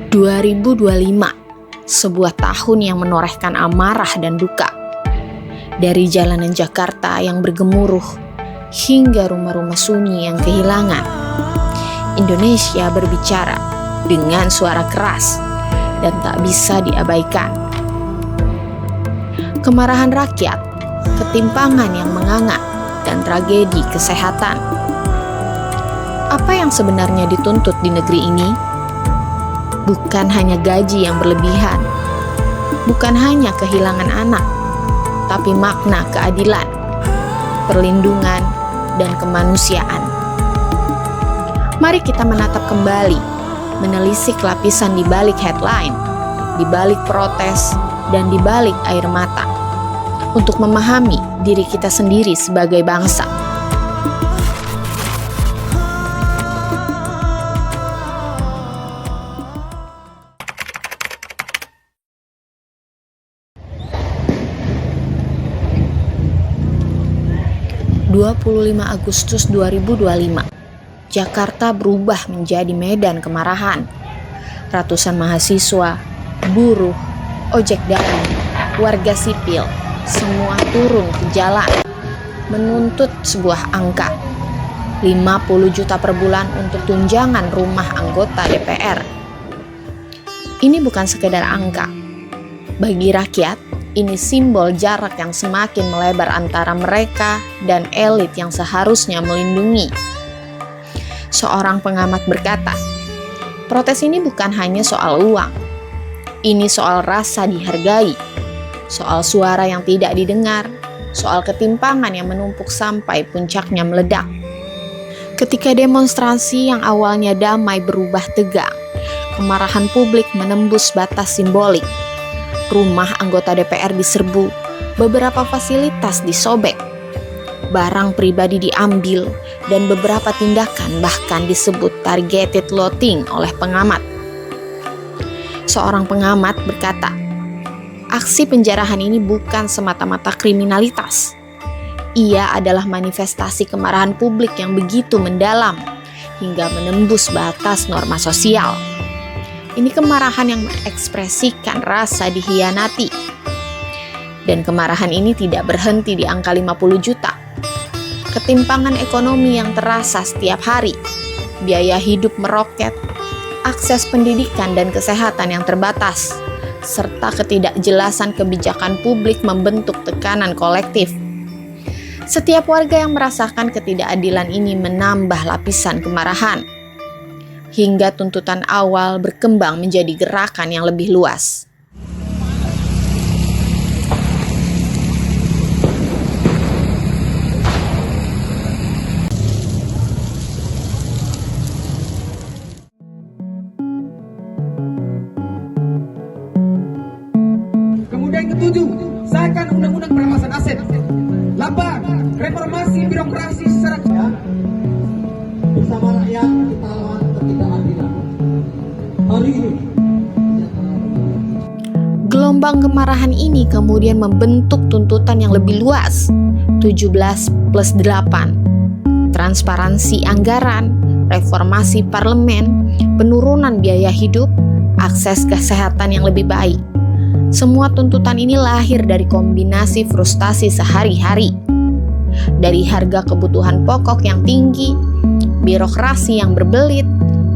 2025, sebuah tahun yang menorehkan amarah dan duka. Dari jalanan Jakarta yang bergemuruh hingga rumah-rumah sunyi yang kehilangan, Indonesia berbicara dengan suara keras dan tak bisa diabaikan. Kemarahan rakyat, ketimpangan yang menganga, dan tragedi kesehatan. Apa yang sebenarnya dituntut di negeri ini? Bukan hanya gaji yang berlebihan, bukan hanya kehilangan anak, tapi makna keadilan, perlindungan, dan kemanusiaan. Mari kita menatap kembali, menelisik lapisan di balik headline, di balik protes, dan di balik air mata, untuk memahami diri kita sendiri sebagai bangsa. Agustus 2025, Jakarta berubah menjadi medan kemarahan. Ratusan mahasiswa, buruh, ojek daring, warga sipil, semua turun ke jalan menuntut sebuah angka, 50 juta per bulan untuk tunjangan rumah anggota DPR. Ini bukan sekedar angka. Bagi rakyat, ini simbol jarak yang semakin melebar antara mereka dan elit yang seharusnya melindungi. Seorang pengamat berkata, protes ini bukan hanya soal uang. Ini soal rasa dihargai, soal suara yang tidak didengar, soal ketimpangan yang menumpuk sampai puncaknya meledak. Ketika demonstrasi yang awalnya damai berubah tegang, kemarahan publik menembus batas simbolik. Rumah anggota DPR diserbu, beberapa fasilitas disobek, barang pribadi diambil, dan beberapa tindakan bahkan disebut targeted looting oleh pengamat. Seorang pengamat berkata, aksi penjarahan ini bukan semata-mata kriminalitas. Ia adalah manifestasi kemarahan publik yang begitu mendalam hingga menembus batas norma sosial. Ini kemarahan yang mengekspresikan rasa dihianati. Dan kemarahan ini tidak berhenti di angka 50 juta. Ketimpangan ekonomi yang terasa setiap hari, biaya hidup meroket, akses pendidikan dan kesehatan yang terbatas, serta ketidakjelasan kebijakan publik membentuk tekanan kolektif. Setiap warga yang merasakan ketidakadilan ini menambah lapisan kemarahan, hingga tuntutan awal berkembang menjadi gerakan yang lebih luas. Kemudian ketujuh, sahkan undang-undang perampasan aset. 8. Reformasi birokrasi secara bersama rakyat kita lawan ketidakadilan. Hari ini gelombang kemarahan ini kemudian membentuk tuntutan yang lebih luas, 17+8, transparansi anggaran, reformasi parlemen, penurunan biaya hidup, akses kesehatan yang lebih baik. Semua tuntutan ini lahir dari kombinasi frustasi sehari-hari, dari harga kebutuhan pokok yang tinggi, birokrasi yang berbelit,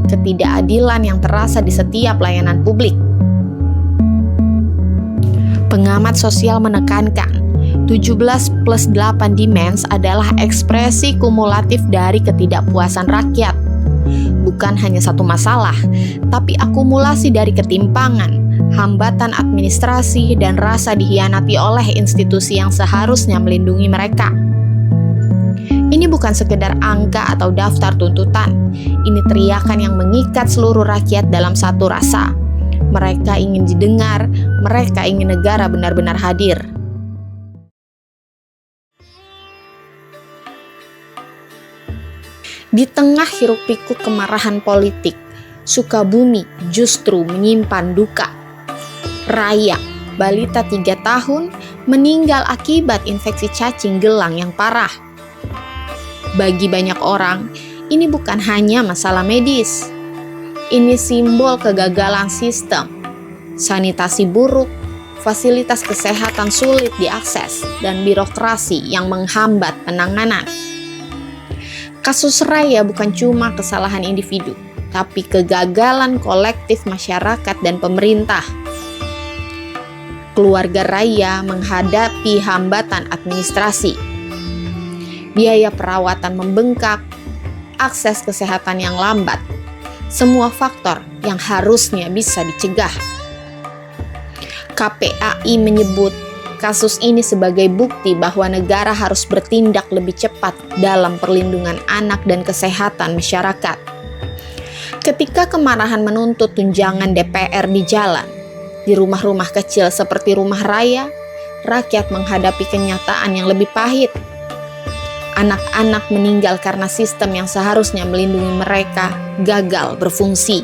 ketidakadilan yang terasa di setiap layanan publik. Pengamat sosial menekankan, 17+8 demands adalah ekspresi kumulatif dari ketidakpuasan rakyat. Bukan hanya satu masalah, tapi akumulasi dari ketimpangan, hambatan administrasi, dan rasa dihianati oleh institusi yang seharusnya melindungi mereka. Ini bukan sekedar angka atau daftar tuntutan. Ini teriakan yang mengikat seluruh rakyat dalam satu rasa. Mereka ingin didengar, mereka ingin negara benar-benar hadir. Di tengah hiruk-pikuk kemarahan politik, Sukabumi justru menyimpan duka. Raya, balita 3 tahun, meninggal akibat infeksi cacing gelang yang parah. Bagi banyak orang, ini bukan hanya masalah medis. Ini simbol kegagalan sistem, sanitasi buruk, fasilitas kesehatan sulit diakses, dan birokrasi yang menghambat penanganan. Kasus Raya bukan cuma kesalahan individu, tapi kegagalan kolektif masyarakat dan pemerintah. Keluarga Raya menghadapi hambatan administrasi, biaya perawatan membengkak, akses kesehatan yang lambat, semua faktor yang harusnya bisa dicegah. KPAI menyebut kasus ini sebagai bukti bahwa negara harus bertindak lebih cepat dalam perlindungan anak dan kesehatan masyarakat. Ketika kemarahan menuntut tunjangan DPR di jalan, di rumah-rumah kecil seperti Rumah Raya, rakyat menghadapi kenyataan yang lebih pahit. Anak-anak meninggal karena sistem yang seharusnya melindungi mereka gagal berfungsi.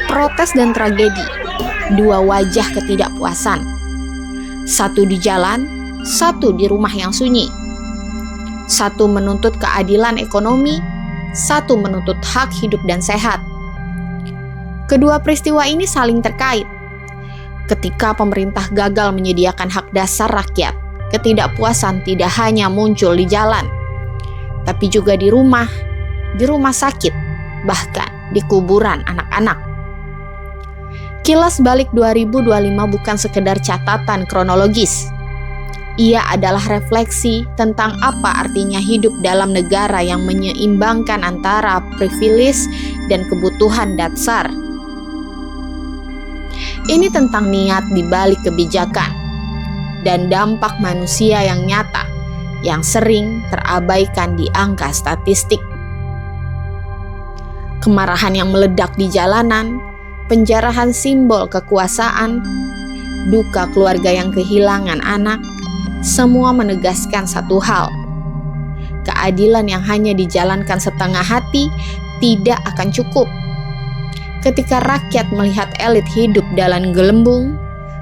Protes dan tragedi, dua wajah ketidakpuasan. Satu di jalan, satu di rumah yang sunyi. Satu menuntut keadilan ekonomi, satu menuntut hak hidup dan sehat. Kedua peristiwa ini saling terkait. Ketika pemerintah gagal menyediakan hak dasar rakyat, ketidakpuasan tidak hanya muncul di jalan, tapi juga di rumah sakit, bahkan di kuburan anak-anak. Kilas balik 2025 bukan sekedar catatan kronologis. Ia adalah refleksi tentang apa artinya hidup dalam negara yang menyeimbangkan antara privilege dan kebutuhan dasar. Ini tentang niat di balik kebijakan dan dampak manusia yang nyata yang sering terabaikan di angka statistik. Kemarahan yang meledak di jalanan, penjarahan simbol kekuasaan, duka keluarga yang kehilangan anak, semua menegaskan satu hal. Keadilan yang hanya dijalankan setengah hati tidak akan cukup. Ketika rakyat melihat elit hidup dalam gelembung,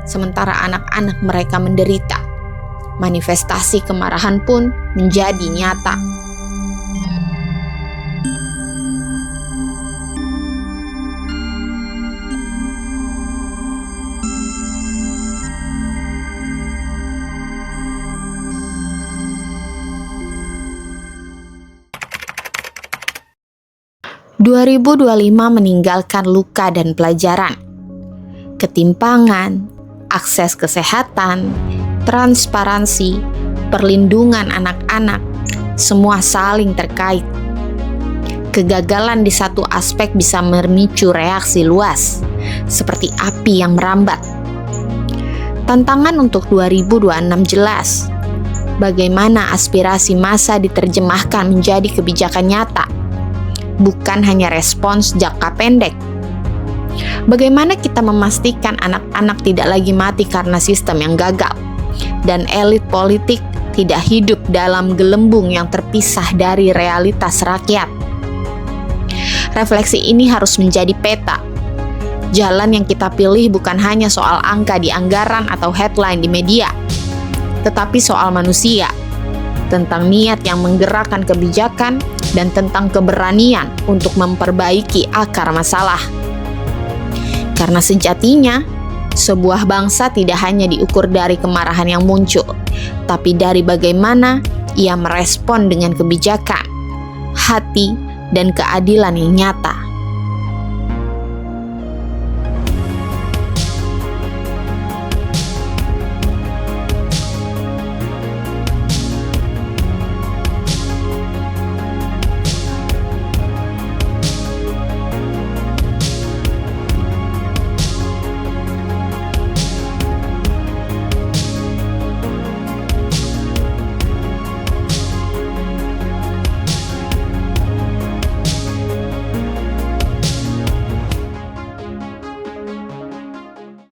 sementara anak-anak mereka menderita, manifestasi kemarahan pun menjadi nyata. 2025 meninggalkan luka dan pelajaran. Ketimpangan, akses kesehatan, transparansi, perlindungan anak-anak, semua saling terkait. Kegagalan di satu aspek bisa memicu reaksi luas, seperti api yang merambat. Tantangan untuk 2026 jelas. Bagaimana aspirasi massa diterjemahkan menjadi kebijakan nyata, bukan hanya respons jangka pendek. Bagaimana kita memastikan anak-anak tidak lagi mati karena sistem yang gagal, dan elit politik tidak hidup dalam gelembung yang terpisah dari realitas rakyat. Refleksi ini harus menjadi peta. Jalan yang kita pilih bukan hanya soal angka di anggaran atau headline di media, tetapi soal manusia, tentang niat yang menggerakkan kebijakan, dan tentang keberanian untuk memperbaiki akar masalah. Karena sejatinya, sebuah bangsa tidak hanya diukur dari kemarahan yang muncul, tapi dari bagaimana ia merespon dengan kebijakan, hati, dan keadilan yang nyata.